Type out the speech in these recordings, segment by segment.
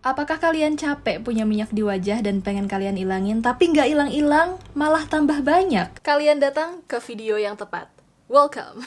Apakah kalian capek punya minyak di wajah dan pengen kalian ilangin, tapi nggak ilang-ilang, malah tambah banyak? Kalian datang ke video yang tepat. Welcome!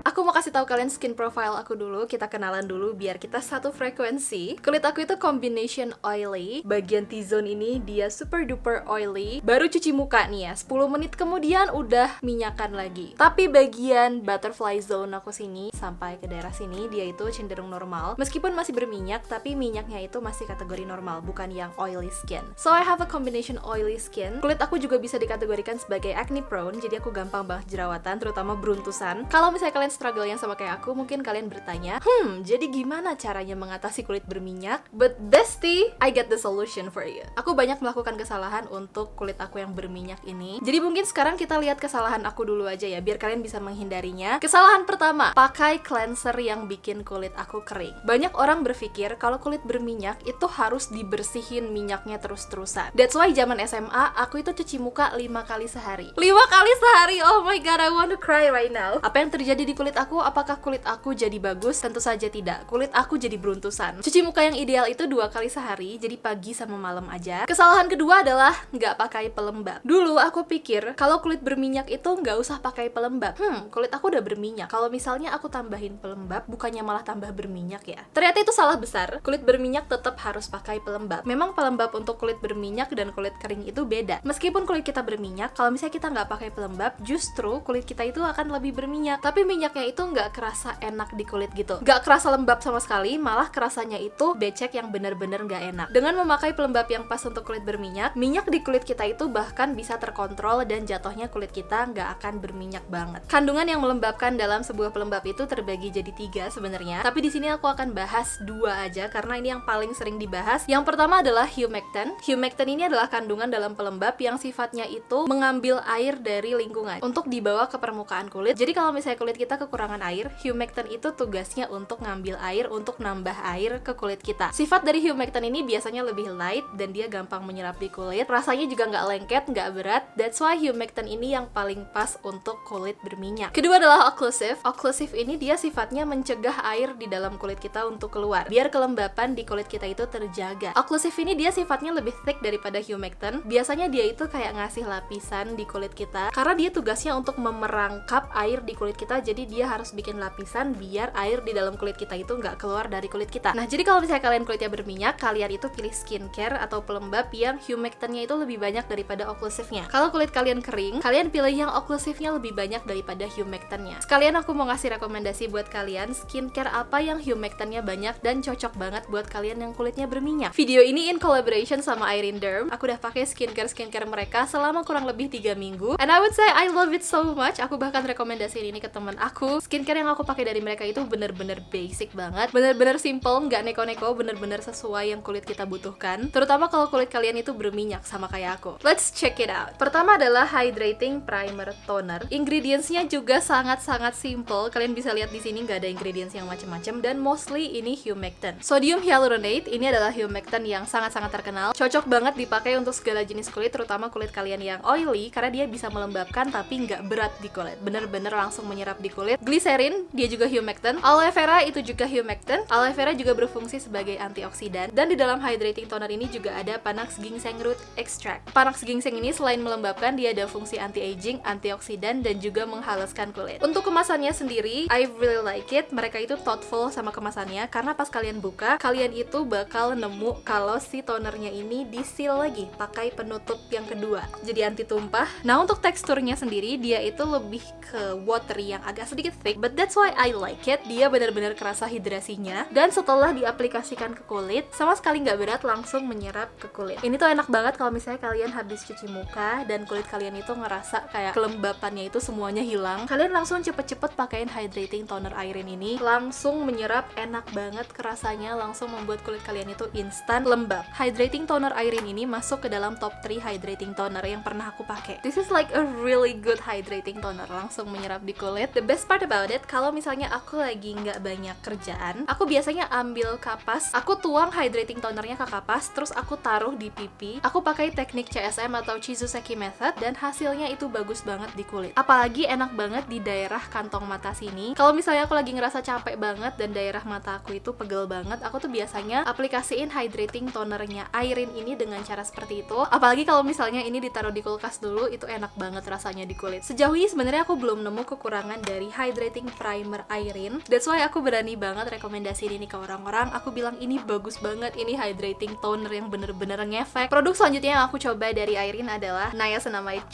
Aku mau kasih tahu kalian skin profile aku dulu, kita kenalan dulu biar kita satu frekuensi. Kulit aku itu combination oily. Bagian T-zone ini dia super duper oily. Baru cuci muka nih ya, 10 menit kemudian udah minyakan lagi. Tapi bagian butterfly zone aku sini sampai ke daerah sini dia itu cenderung normal. Meskipun masih berminyak, tapi minyaknya itu masih kategori normal, bukan yang oily skin. So I have a combination oily skin. Kulit aku juga bisa dikategorikan sebagai acne prone, jadi aku gampang banget jerawatan, terutama beruntusan. Kalau misalnya kalian struggle yang sama kayak aku, mungkin kalian bertanya, jadi gimana caranya mengatasi kulit berminyak? But bestie, I get the solution for you. Aku banyak melakukan kesalahan untuk kulit aku yang berminyak ini. Jadi mungkin sekarang kita lihat kesalahan aku dulu aja ya, biar kalian bisa menghindarinya. Kesalahan pertama, pakai cleanser yang bikin kulit aku kering. Banyak orang berpikir kalau kulit berminyak itu harus dibersihin minyaknya terus-terusan. That's why zaman SMA, aku itu cuci muka 5 kali sehari. 5 kali sehari, oh my god, I want to cry right now. Apa yang terjadi di kulit aku? Apakah kulit aku jadi bagus? Tentu saja tidak. Kulit aku jadi beruntusan. Cuci muka yang ideal itu 2 kali sehari, jadi pagi sama malam aja. Kesalahan kedua adalah nggak pakai pelembab. Dulu aku pikir kalau kulit berminyak itu nggak usah pakai pelembab. Kulit aku udah berminyak. Kalau misalnya aku tambahin pelembab, bukannya malah tambah berminyak ya? Ternyata itu salah besar. Kulit berminyak tetap harus pakai pelembab. Memang pelembab untuk kulit berminyak dan kulit kering itu beda. Meskipun kulit kita berminyak, kalau misalnya kita nggak pakai pelembab, justru kulit kita itu akan lebih berminyak. Tapi minyaknya itu nggak kerasa enak di kulit gitu, nggak kerasa lembab sama sekali, malah kerasanya itu becek yang bener-bener nggak enak. Dengan memakai pelembab yang pas untuk kulit berminyak, minyak di kulit kita itu bahkan bisa terkontrol dan jatuhnya kulit kita nggak akan berminyak banget. Kandungan yang melembabkan dalam sebuah pelembab itu terbagi jadi 3 sebenarnya, tapi di sini aku akan bahas 2 aja karena ini yang paling sering dibahas. Yang pertama adalah humectant. Humectant ini adalah kandungan dalam pelembab yang sifatnya itu mengambil air dari lingkungan untuk dibawa ke permukaan kulit. Jadi kalau misalnya kulit kita kekurangan air, humectant itu tugasnya untuk ngambil air, untuk nambah air ke kulit kita. Sifat dari humectant ini biasanya lebih light dan dia gampang menyerap di kulit. Rasanya juga nggak lengket, nggak berat. That's why humectant ini yang paling pas untuk kulit berminyak. Kedua adalah occlusive. Occlusive ini dia sifatnya mencegah air di dalam kulit kita untuk keluar, biar kelembapan di kulit kita itu terjaga. Occlusive ini dia sifatnya lebih thick daripada humectant. Biasanya dia itu kayak ngasih lapisan di kulit kita, karena dia tugasnya untuk memerangkap air di kulit kita, jadi dia harus bikin lapisan biar air di dalam kulit kita itu nggak keluar dari kulit kita. Nah, jadi kalau misalnya kalian kulitnya berminyak, kalian itu pilih skincare atau pelembab yang humectantnya itu lebih banyak daripada occlusivenya. Kalau kulit kalian kering, kalian pilih yang occlusivenya lebih banyak daripada humectantnya. Sekalian aku mau ngasih rekomendasi buat kalian, skincare apa yang humectantnya banyak dan cocok banget buat kalian yang kulitnya berminyak. Video ini in collaboration sama Irene Derm. Aku udah pakai skincare mereka selama kurang lebih 3 minggu, and I would say I love it so much. Aku bahkan rekomendasiin ini ke teman aku. Skincare yang aku pakai dari mereka itu bener-bener basic banget, bener-bener simple, nggak neko-neko, bener-bener sesuai yang kulit kita butuhkan, terutama kalau kulit kalian itu berminyak sama kayak aku. Let's check it out. Pertama adalah hydrating primer toner. Ingredientsnya juga sangat-sangat simple. Kalian bisa lihat di sini nggak ada ingredients yang macam-macam, dan mostly ini humectant. Sodium hyaluronate ini adalah humectant yang sangat-sangat terkenal. Cocok banget dipakai untuk segala jenis kulit, terutama kulit kalian yang oily, karena dia bisa melembabkan tapi nggak berat di kulit, bener-bener langsung menyerap di kulit. Glycerin, dia juga humectant. Aloe vera itu juga humectant. Aloe vera juga berfungsi sebagai antioksidan. Dan di dalam hydrating toner ini juga ada Panax ginseng root extract. Panax ginseng ini selain melembabkan, dia ada fungsi anti-aging, antioksidan, dan juga menghaluskan kulit. Untuk kemasannya sendiri, I really like it. Mereka itu thoughtful sama kemasannya, karena pas kalian buka, kalian itu bakal nemu kalau si tonernya ini di-seal lagi pakai penutup yang kedua, jadi anti tumpah. Nah, untuk teksturnya sendiri, dia itu lebih ke watery yang agak sedikit thick, but that's why I like it. Dia benar-benar kerasa hidrasinya, dan setelah diaplikasikan ke kulit, sama sekali nggak berat, langsung menyerap ke kulit. Ini tuh enak banget kalau misalnya kalian habis cuci muka dan kulit kalian itu ngerasa kayak kelembapannya itu semuanya hilang. Kalian langsung cepet-cepet pakein hydrating toner Irene ini, langsung menyerap, enak banget kerasanya, langsung membuat kulit kalian itu instan lembab. Hydrating toner Irene ini masuk ke dalam top 3 hydrating toner yang pernah aku pakai. This is like a really good hydrating toner, langsung menyerap di kulit. The best part part about it, kalau misalnya aku lagi nggak banyak kerjaan, aku biasanya ambil kapas, aku tuang hydrating tonernya ke kapas, terus aku taruh di pipi. Aku pakai teknik CSM atau Chizuseki method, dan hasilnya itu bagus banget di kulit. Apalagi enak banget di daerah kantong mata sini. Kalau misalnya aku lagi ngerasa capek banget dan daerah mata aku itu pegel banget, aku tuh biasanya aplikasiin hydrating tonernya Airin ini dengan cara seperti itu. Apalagi kalau misalnya ini ditaruh di kulkas dulu, itu enak banget rasanya di kulit. Sejauh ini sebenarnya aku belum nemu kekurangan dari hydrating primer Airin. That's why aku berani banget rekomendasiin ini ke orang-orang. Aku bilang ini bagus banget, ini hydrating toner yang bener-bener ngefek. Produk selanjutnya yang aku coba dari Airin adalah Niacinamide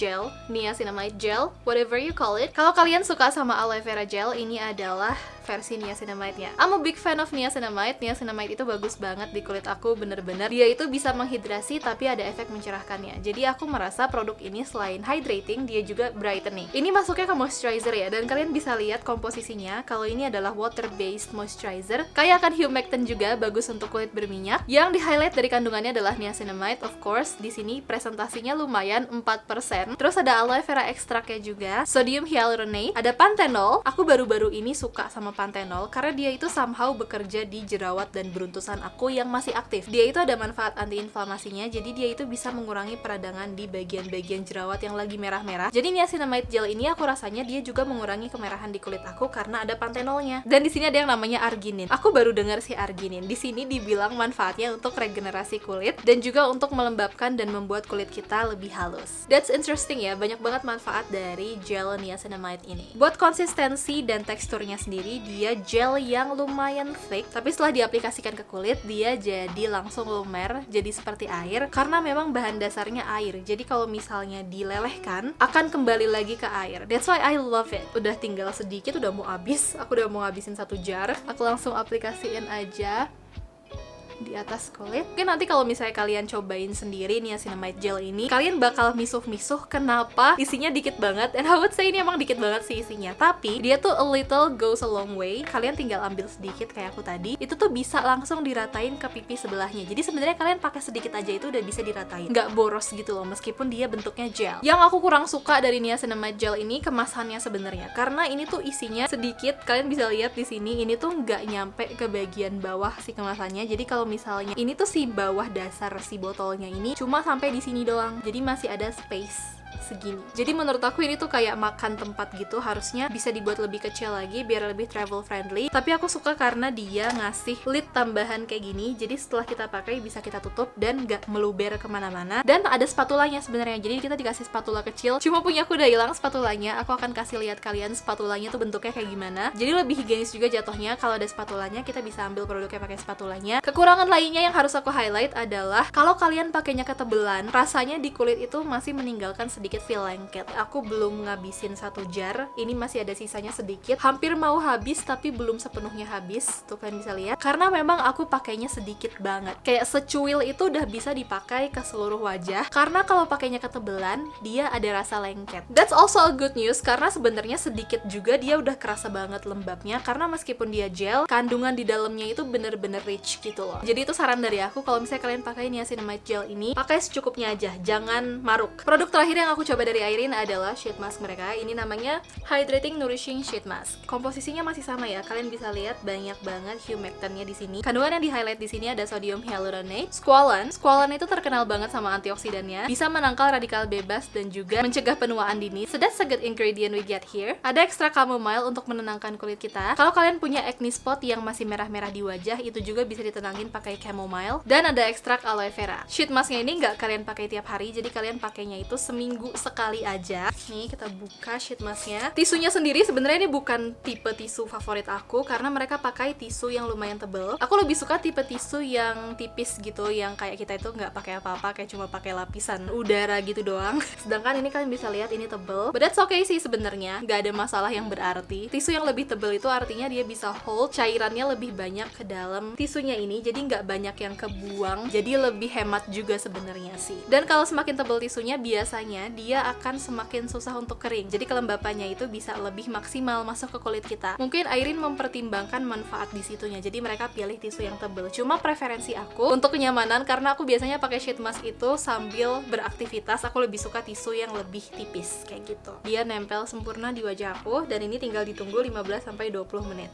Gel, whatever you call it. Kalau kalian suka sama aloe vera gel, ini adalah versi niacinamide-nya. I'm a big fan of niacinamide. Niacinamide itu bagus banget di kulit aku, bener-bener. Dia itu bisa menghidrasi tapi ada efek mencerahkannya. Jadi aku merasa produk ini selain hydrating, dia juga brightening. Ini masuknya ke moisturizer ya, dan kalian bisa lihat komposisinya. Kalau ini adalah water-based moisturizer, kayak akan humectant juga, bagus untuk kulit berminyak. Yang di-highlight dari kandungannya adalah niacinamide, of course. Di sini presentasinya lumayan 4%. Terus ada aloe vera ekstraknya juga, sodium hyaluronate, ada panthenol. Aku baru-baru ini suka sama panthenol karena dia itu somehow bekerja di jerawat dan beruntusan aku yang masih aktif. Dia itu ada manfaat anti-inflamasinya, jadi dia itu bisa mengurangi peradangan di bagian-bagian jerawat yang lagi merah-merah. Jadi niacinamide gel ini aku rasanya dia juga mengurangi kemerahan di kulit aku karena ada panthenolnya. Dan di sini ada yang namanya arginin. Aku baru dengar si arginin. Di sini dibilang manfaatnya untuk regenerasi kulit dan juga untuk melembabkan dan membuat kulit kita lebih halus. That's interesting ya, banyak banget manfaat dari gel niacinamide ini. Buat konsistensi dan teksturnya sendiri, dia gel yang lumayan thick, tapi setelah diaplikasikan ke kulit, dia jadi langsung lumer, jadi seperti air, karena memang bahan dasarnya air. Jadi kalau misalnya dilelehkan, akan kembali lagi ke air. That's why I love it. Udah tinggal sedikit, udah mau habis. Aku udah mau ngabisin 1 jar. Aku langsung aplikasiin aja di atas kulit. Mungkin nanti kalau misalnya kalian cobain sendiri niacinamide gel ini, kalian bakal misuh-misuh kenapa isinya dikit banget. And I would say ini emang dikit banget sih isinya, tapi dia tuh a little goes a long way. Kalian tinggal ambil sedikit kayak aku tadi, itu tuh bisa langsung diratain ke pipi sebelahnya. Jadi sebenarnya kalian pakai sedikit aja itu udah bisa diratain, nggak boros gitu loh, meskipun dia bentuknya gel. Yang aku kurang suka dari niacinamide gel ini kemasannya sebenarnya, karena ini tuh isinya sedikit. Kalian bisa lihat di sini, ini tuh nggak nyampe ke bagian bawah si kemasannya. Jadi kalau misalnya ini tuh si bawah dasar si botolnya ini cuma sampai di sini doang, jadi masih ada space segini. Jadi menurut aku ini tuh kayak makan tempat gitu, harusnya bisa dibuat lebih kecil lagi biar lebih travel friendly. Tapi aku suka karena dia ngasih lid tambahan kayak gini, jadi setelah kita pakai bisa kita tutup dan nggak meluber kemana-mana. Dan ada spatulanya sebenarnya, jadi kita dikasih spatula kecil. Cuma punya aku udah hilang spatulanya, aku akan kasih lihat kalian spatulanya tuh bentuknya kayak gimana. Jadi lebih higienis juga jatuhnya kalau ada spatulanya, kita bisa ambil produknya pakai spatulanya. Kekurangan lainnya yang harus aku highlight adalah kalau kalian pakainya ketebelan, rasanya di kulit itu masih meninggalkan sedikit feel lengket. Aku belum ngabisin 1 jar, ini masih ada sisanya sedikit, hampir mau habis tapi belum sepenuhnya habis. Tuh kalian bisa lihat, karena memang aku pakainya sedikit banget, kayak secuil itu udah bisa dipakai ke seluruh wajah. Karena kalau pakainya ketebelan, dia ada rasa lengket. That's also a good news, karena sebenarnya sedikit juga dia udah kerasa banget lembabnya, karena meskipun dia gel, kandungan di dalamnya itu bener-bener rich gitu loh. Jadi itu saran dari aku, kalau misalnya kalian pakai niacinamide gel ini, pakai secukupnya aja, jangan maruk. Produk terakhir yang aku coba dari Airin adalah sheet mask mereka. Ini namanya Hydrating Nourishing Sheet Mask. Komposisinya masih sama ya. Kalian bisa lihat banyak banget humectantnya di sini. Kandungan yang di highlight di sini ada sodium hyaluronate, squalane. Squalane itu terkenal banget sama antioksidannya, bisa menangkal radikal bebas dan juga mencegah penuaan dini. So that's a good ingredient we get here. Ada ekstrak chamomile untuk menenangkan kulit kita. Kalau kalian punya acne spot yang masih merah-merah di wajah, itu juga bisa ditenangin pakai chamomile. Dan ada ekstrak aloe vera. Sheet masknya ini nggak kalian pakai tiap hari, jadi kalian pakainya itu seminggu sekali aja. Nih kita buka sheet masknya. Tisunya sendiri sebenarnya ini bukan tipe tisu favorit aku karena mereka pakai tisu yang lumayan tebel. Aku lebih suka tipe tisu yang tipis gitu, yang kayak kita itu nggak pakai apa-apa, kayak cuma pakai lapisan udara gitu doang. Sedangkan ini kalian bisa lihat ini tebel. But that's okay sih sebenarnya, nggak ada masalah yang berarti. Tisu yang lebih tebel itu artinya dia bisa hold cairannya lebih banyak ke dalam tisunya ini, jadi nggak banyak yang kebuang. Jadi lebih hemat juga sebenarnya sih. Dan kalau semakin tebel tisunya, biasanya dia akan semakin susah untuk kering. Jadi kelembapannya itu bisa lebih maksimal masuk ke kulit kita. Mungkin Airin mempertimbangkan manfaat di situnya, jadi mereka pilih tisu yang tebal. Cuma preferensi aku untuk kenyamanan, karena aku biasanya pakai sheet mask itu sambil beraktivitas, aku lebih suka tisu yang lebih tipis kayak gitu. Dia nempel sempurna di wajah aku, dan ini tinggal ditunggu 15-20 menit.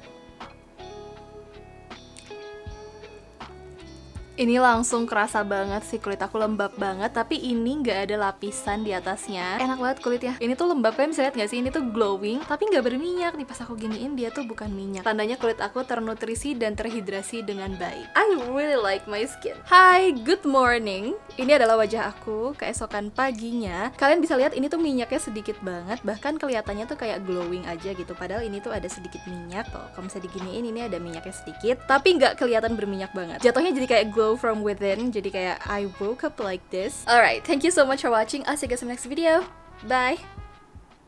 Ini langsung kerasa banget sih, kulit aku lembab banget, tapi ini nggak ada lapisan di atasnya. Enak banget kulitnya. Ini tuh lembab, kalian bisa lihat nggak sih? Ini tuh glowing, tapi nggak berminyak. Nih pas aku giniin, dia tuh bukan minyak. Tandanya kulit aku ternutrisi dan terhidrasi dengan baik. I really like my skin. Hai, good morning. Ini adalah wajah aku keesokan paginya. Kalian bisa lihat ini tuh minyaknya sedikit banget, bahkan kelihatannya tuh kayak glowing aja gitu. Padahal ini tuh ada sedikit minyak. Tuh, kalau misalnya diginiin, ini ada minyaknya sedikit, tapi nggak kelihatan berminyak banget. Jatuhnya jadi kayak glow from within, jadi kayak I woke up like this. Alright, thank you so much for watching. I'll see you guys in the next video. Bye!